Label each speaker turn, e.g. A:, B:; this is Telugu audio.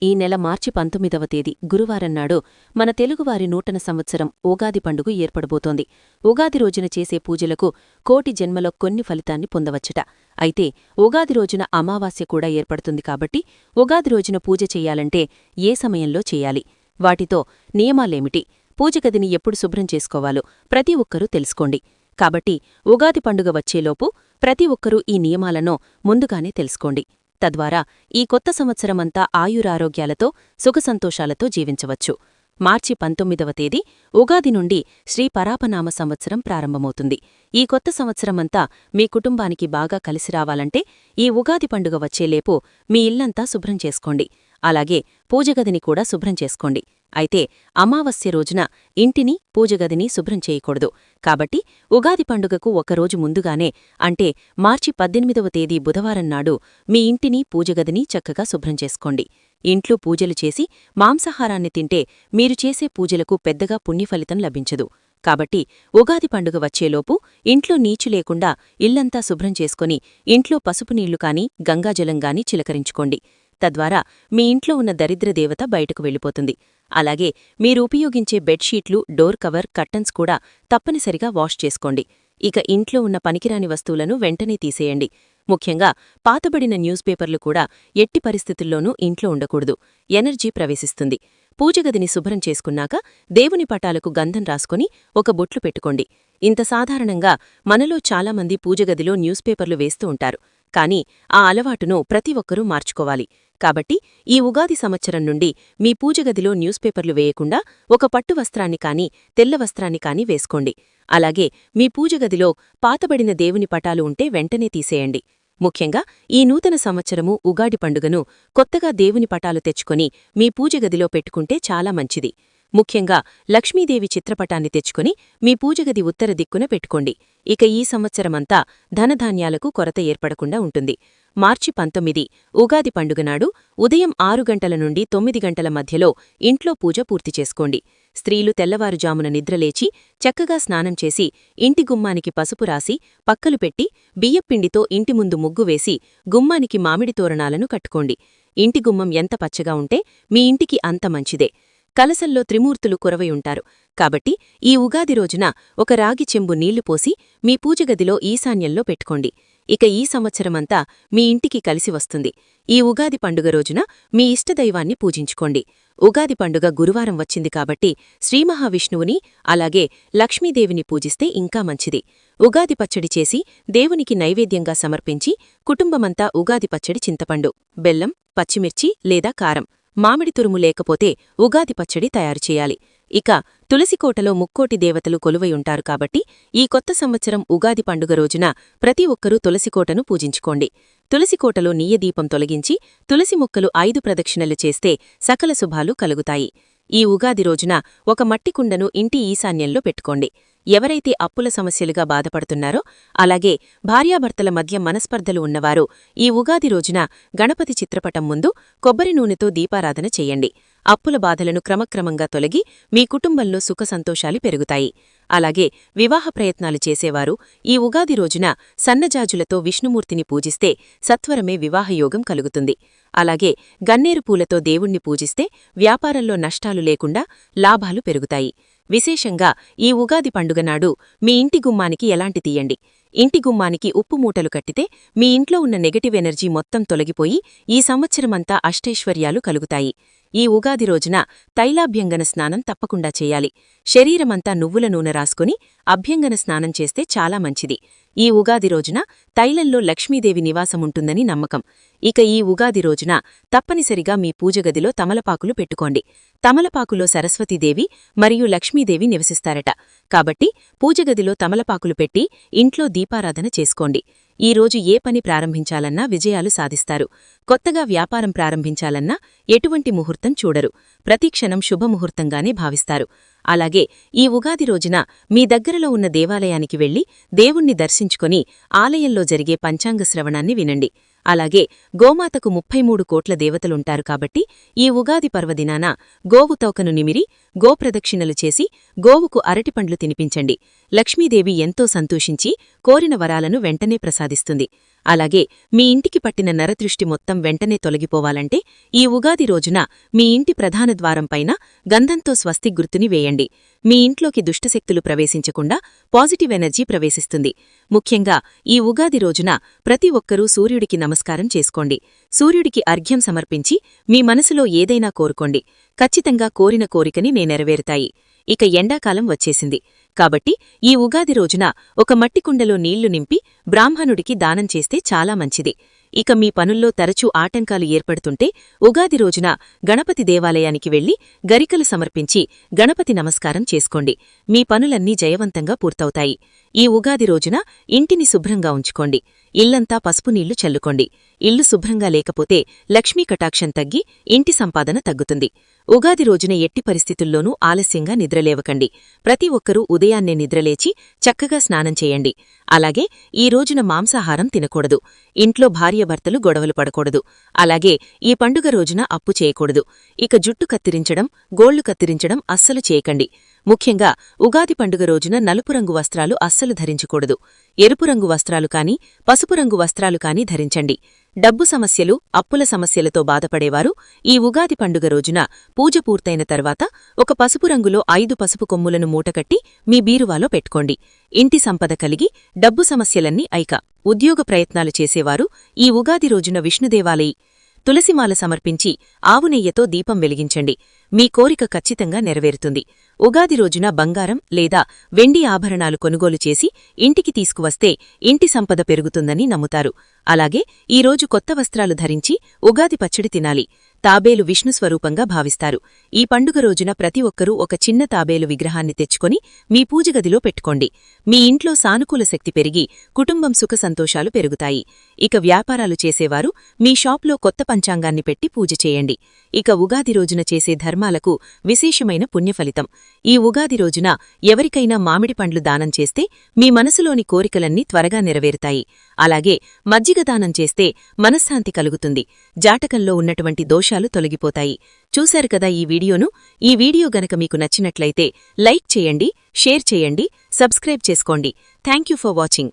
A: ఈ నెల మార్చి 19వ తేదీ గురువారంనాడు మన తెలుగువారి నూతన సంవత్సరం ఉగాది పండుగ ఏర్పడబోతోంది. ఉగాది రోజున చేసే పూజలకు కోటి జన్మలో కొన్ని ఫలితాన్ని పొందవచ్చుట. అయితే ఉగాది రోజున అమావాస్య కూడా ఏర్పడుతుంది కాబట్టి ఉగాది రోజున పూజ చెయ్యాలంటే ఏ సమయంలో చెయ్యాలి, వాటితో నియమాలేమిటి, పూజగదిని ఎప్పుడు శుభ్రం చేసుకోవాలో ప్రతి ఒక్కరూ తెలుసుకోండి. కాబట్టి ఉగాది పండుగ వచ్చేలోపు ప్రతి ఒక్కరూ ఈ నియమాలను ముందుగానే తెలుసుకోండి. తద్వారా ఈ కొత్త సంవత్సరమంతా ఆయురారోగ్యాలతో సుఖసంతోషాలతో జీవించవచ్చు. మార్చి 19వ తేదీ ఉగాది నుండి శ్రీ పరాపనామ సంవత్సరం ప్రారంభమవుతుంది. ఈ కొత్త సంవత్సరమంతా మీ కుటుంబానికి బాగా కలిసిరావాలంటే ఈ ఉగాది పండుగ వచ్చేలేపు మీ ఇల్లంతా శుభ్రం చేసుకోండి. అలాగే పూజగదిని కూడా శుభ్రం చేసుకోండి. అయితే అమావాస్య రోజున ఇంటిని, పూజగదిని శుభ్రం చేయకూడదు. కాబట్టి ఉగాది పండుగకు ఒకరోజు ముందుగానే అంటే మార్చి 18వ తేదీ బుధవారం నాడు మీ ఇంటిని, పూజగదిని చక్కగా శుభ్రం చేసుకోండి. ఇంట్లో పూజలు చేసి మాంసాహారాన్ని తింటే మీరు చేసే పూజలకు పెద్దగా పుణ్యఫలితం లభించదు. కాబట్టి ఉగాది పండుగ వచ్చేలోపు ఇంట్లో నీచు లేకుండా ఇల్లంతా శుభ్రం చేసుకుని ఇంట్లో పసుపు నీళ్లు కాని, గంగాజలంగాని చిలకరించుకోండి. తద్వారా మీ ఇంట్లో ఉన్న దరిద్రదేవత బయటకు వెళ్ళిపోతుంది. అలాగే మీరు ఉపయోగించే బెడ్షీట్లు, డోర్ కవర్, కర్టన్స్ కూడా తప్పనిసరిగా వాష్ చేసుకోండి. ఇక ఇంట్లో ఉన్న పనికిరాని వస్తువులను వెంటనే తీసేయండి. ముఖ్యంగా పాతబడిన న్యూస్ పేపర్లు కూడా ఎట్టి పరిస్థితుల్లోనూ ఇంట్లో ఉండకూడదు. ఎనర్జీ ప్రవేశిస్తుంది. పూజగదిని శుభ్రం చేసుకున్నాక దేవుని పటాలకు గంధం రాసుకుని ఒక బొట్లు పెట్టుకోండి. ఇంత సాధారణంగా మనలో చాలామంది పూజగదిలో న్యూస్ పేపర్లు వేస్తూ ఉంటారు. కానీ ఆ అలవాటును ప్రతి ఒక్కరూ మార్చుకోవాలి. కాబట్టి ఈ ఉగాది సంవత్సరం నుండి మీ పూజగదిలో న్యూస్ పేపర్లు వేయకుండా ఒక పట్టు వస్త్రాన్ని కాని, తెల్ల వస్త్రాన్ని కాని వేసుకోండి. అలాగే మీ పూజగదిలో పాతబడిన దేవుని పటాలు ఉంటే వెంటనే తీసేయండి. ముఖ్యంగా ఈ నూతన సంవత్సరము ఉగాది పండుగను కొత్తగా దేవుని పటాలు తెచ్చుకొని మీ పూజగదిలో పెట్టుకుంటే చాలా మంచిది. ముఖ్యంగా లక్ష్మీదేవి చిత్రపటాన్ని తెచ్చుకొని మీ పూజగది ఉత్తర దిక్కున పెట్టుకోండి. ఇక ఈ సంవత్సరమంతా ధనధాన్యాలకు కొరత ఏర్పడకుండా ఉంటుంది. మార్చి 19 ఉగాది పండుగనాడు ఉదయం 6 గంటల నుండి 9 గంటల మధ్యలో ఇంట్లో పూజ పూర్తి చేసుకోండి. స్త్రీలు తెల్లవారుజామున నిద్రలేచి చక్కగా స్నానం చేసి ఇంటి గుమ్మానికి పసుపు రాసి పక్కలు పెట్టి బియ్యప్పిండితో ఇంటి ముందు ముగ్గు వేసి గుమ్మానికి మామిడి తోరణాలను కట్టుకోండి. ఇంటి గుమ్మం ఎంత పచ్చగా ఉంటే మీ ఇంటికి అంత మంచిదే. కలసల్లో త్రిమూర్తులు కొరవయుంటారు. కాబట్టి ఈ ఉగాది రోజున ఒక రాగి చెంబు నీళ్లు పోసి మీ పూజగదిలో ఈశాన్యంలో పెట్టుకోండి. ఇక ఈ సంవత్సరమంతా మీ ఇంటికి కలిసి వస్తుంది. ఈ ఉగాది పండుగ రోజున మీ ఇష్టదైవాన్ని పూజించుకోండి. ఉగాది పండుగ గురువారం వచ్చింది కాబట్టి శ్రీమహావిష్ణువుని అలాగే లక్ష్మీదేవిని పూజిస్తే ఇంకా మంచిది. ఉగాది పచ్చడి చేసి దేవునికి నైవేద్యంగా సమర్పించి కుటుంబమంతా ఉగాది పచ్చడి చింతపండు, బెల్లం, పచ్చిమిర్చి లేదా కారం, మామిడి తురుము లేకపోతే ఉగాది పచ్చడి తయారుచేయాలి. ఇక తులసికోటలో ముక్కోటి దేవతలు కొలువయుంటారు కాబట్టి ఈ కొత్త సంవత్సరం ఉగాది పండుగ రోజున ప్రతి ఒక్కరూ తులసికోటను పూజించుకోండి. తులసికోటలో నీయదీపం తొలగించి తులసి మొక్కలు 5 ప్రదక్షిణలు చేస్తే సకల శుభాలు కలుగుతాయి. ఈ ఉగాది రోజున ఒక మట్టి కుండను ఇంటి ఈశాన్యంలో పెట్టుకోండి. ఎవరైతే అప్పుల సమస్యలుగా బాధపడుతున్నారో అలాగే భార్యాభర్తల మధ్య మనస్పర్ధలు ఉన్నవారు ఈ ఉగాది రోజున గణపతి చిత్రపటం ముందు కొబ్బరి నూనెతో దీపారాధన చెయ్యండి. అప్పుల బాధలను క్రమక్రమంగా తొలగి మీ కుటుంబంలో సుఖసంతోషాలు పెరుగుతాయి. అలాగే వివాహ ప్రయత్నాలు చేసేవారు ఈ ఉగాది రోజున సన్నజాజులతో విష్ణుమూర్తిని పూజిస్తే సత్వరమే వివాహయోగం కలుగుతుంది. అలాగే గన్నేరు పూలతో దేవుణ్ణి పూజిస్తే వ్యాపారంలో నష్టాలు లేకుండా లాభాలు పెరుగుతాయి. విశేషంగా ఈ ఉగాది పండుగనాడు మీ ఇంటి గుమ్మానికి ఎలాంటి తీయండి. ఇంటి గుమ్మానికి ఉప్పు మూటలు కట్టితే మీ ఇంట్లో ఉన్న నెగటివ్ ఎనర్జీ మొత్తం తొలగిపోయి ఈ సంవత్సరమంతా అష్టైశ్వర్యాలు కలుగుతాయి. ఈ ఉగాది రోజున తైలాభ్యంగన స్నానం తప్పకుండా చేయాలి. శరీరమంతా నువ్వుల నూనె రాసుకుని అభ్యంగన స్నానం చేస్తే చాలా మంచిది. ఈ ఉగాది రోజున తైలంలో లక్ష్మీదేవి నివాసముంటుందని నమ్మకం. ఇక ఈ ఉగాది రోజున తప్పనిసరిగా మీ పూజగదిలో తమలపాకులు పెట్టుకోండి. తమలపాకులో సరస్వతీదేవి మరియు లక్ష్మీదేవి నివసిస్తారట. కాబట్టి పూజగదిలో తమలపాకులు పెట్టి ఇంట్లో దీపారాధన చేసుకోండి. ఈ రోజు ఏ పని ప్రారంభించాలన్నా విజయాలు సాధిస్తారు. కొత్తగా వ్యాపారం ప్రారంభించాలన్నా ఎటువంటి ముహూర్తం చూడరు. ప్రతిక్షణం శుభముహూర్తంగానే భావిస్తారు. అలాగే ఈ ఉగాది రోజున మీ దగ్గరలో ఉన్న దేవాలయానికి వెళ్లి దేవుణ్ణి దర్శించుకొని ఆలయంలో జరిగే పంచాంగ శ్రవణాన్ని వినండి. అలాగే గోమాతకు 33 కోట్ల దేవతలుంటారు కాబట్టి ఈ ఉగాది పర్వదినాన గోవు తోకను నిమిరి గోప్రదక్షిణలు చేసి గోవుకు అరటిపండ్లు తినిపించండి. లక్ష్మీదేవి ఎంతో సంతోషించి కోరిన వరాలను వెంటనే ప్రసాదిస్తుంది. అలాగే మీ ఇంటికి పట్టిన నరదృష్టి మొత్తం వెంటనే తొలగిపోవాలంటే ఈ ఉగాది రోజున మీ ఇంటి ప్రధాన ద్వారంపైన గంధంతో స్వస్తిక్ గుర్తుని వేయండి. మీ ఇంట్లోకి దుష్టశక్తులు ప్రవేశించకుండా పాజిటివ్ ఎనర్జీ ప్రవేశిస్తుంది. ముఖ్యంగా ఈ ఉగాది రోజున ప్రతి ఒక్కరూ సూర్యుడికి నమస్కారం చేసుకోండి. సూర్యుడికి అర్ఘ్యం సమర్పించి మీ మనసులో ఏదైనా కోరుకోండి. ఖచ్చితంగా కోరిన కోరికని నెరవేరుతాయి. ఇక ఎండాకాలం వచ్చేసింది కాబట్టి ఈ ఉగాది రోజున ఒక మట్టి కుండలో నీళ్లు నింపి బ్రాహ్మణుడికి దానం చేస్తే చాలా మంచిది. ఇక మీ పనుల్లో తరచూ ఆటంకాలు ఏర్పడుతుంటే ఉగాది రోజున గణపతి దేవాలయానికి వెళ్లి గరికలు సమర్పించి గణపతి నమస్కారం చేసుకోండి. మీ పనులన్నీ జయవంతంగా పూర్తవుతాయి. ఈ ఉగాది రోజున ఇంటిని శుభ్రంగా ఉంచుకోండి. ఇల్లంతా పసుపు నీళ్లు చల్లుకోండి. ఇల్లు శుభ్రంగా లేకపోతే లక్ష్మీ కటాక్షం తగ్గి ఇంటి సంపాదన తగ్గుతుంది. ఉగాది రోజున ఎట్టి పరిస్థితుల్లోనూ ఆలస్యంగా నిద్రలేవకండి. ప్రతి ఒక్కరూ ఉదయాన్నే నిద్రలేచి చక్కగా స్నానం చేయండి. అలాగే ఈ రోజున మాంసాహారం తినకూడదు. ఇంట్లో భార్యాభర్తలు గొడవలు పడకూడదు. అలాగే ఈ పండుగ రోజున అప్పు చేయకూడదు. ఇక జుట్టు కత్తిరించడం, గోళ్లు కత్తిరించడం అస్సలు చేయకండి. ముఖ్యంగా ఉగాది పండుగ రోజున నలుపు రంగు వస్త్రాలు అస్సలు ధరించకూడదు. ఎరుపు రంగు వస్త్రాలు కాని, పసుపు రంగు వస్త్రాలు కాని ధరించండి. డబ్బు సమస్యలు, అప్పుల సమస్యలతో బాధపడేవారు ఈ ఉగాది పండుగ రోజున పూజ పూర్తయిన తర్వాత ఒక పసుపు రంగులో 5 పసుపు కొమ్ములను మూటకట్టి మీ బీరువాలో పెట్టుకోండి. ఇంటి సంపద కలిగి డబ్బు సమస్యలన్నీ ఉద్యోగ ప్రయత్నాలు చేసేవారు ఈ ఉగాది రోజున విష్ణుదేవాలయి తులసిమాల సమర్పించి ఆవునెయ్యతో దీపం వెలిగించండి. మీ కోరిక ఖచ్చితంగా నెరవేరుతుంది. ఉగాది రోజున బంగారం లేదా వెండి ఆభరణాలు కొనుగోలు చేసి ఇంటికి తీసుకువస్తే ఇంటి సంపద పెరుగుతుందని నమ్ముతారు. అలాగే ఈరోజు కొత్త వస్త్రాలు ధరించి ఉగాది పచ్చడి తినాలి. తాబేలు విష్ణు స్వరూపంగా భావిస్తారు. ఈ పండుగ రోజున ప్రతి ఒక్కరూ ఒక చిన్న తాబేలు విగ్రహాన్ని తెచ్చుకొని మీ పూజగదిలో పెట్టుకోండి. మీ ఇంట్లో సానుకూల శక్తి పెరిగి కుటుంబం సుఖ సంతోషాలు పెరుగుతాయి. ఇక వ్యాపారాలు చేసేవారు మీ షాప్లో కొత్త పంచాంగాన్ని పెట్టి పూజ చేయండి. ఇక ఉగాది రోజున చేసే ధర్మాలకు విశేషమైన పుణ్యఫలితం. ఈ ఉగాది రోజున ఎవరికైనా మామిడి పండ్లు దానం చేస్తే మీ మనసులోని కోరికలన్నీ త్వరగా నెరవేరుతాయి. అలాగే మజ్జిగ దానం చేస్తే మనశ్శాంతి కలుగుతుంది. జాటకంలో ఉన్నటువంటి దోషాలు తొలగిపోతాయి. చూశారు కదా ఈ వీడియోను. ఈ వీడియో గనక మీకు నచ్చినట్లయితే లైక్ చేయండి, షేర్ చేయండి, సబ్స్క్రైబ్ చేసుకోండి. Thank you for watching.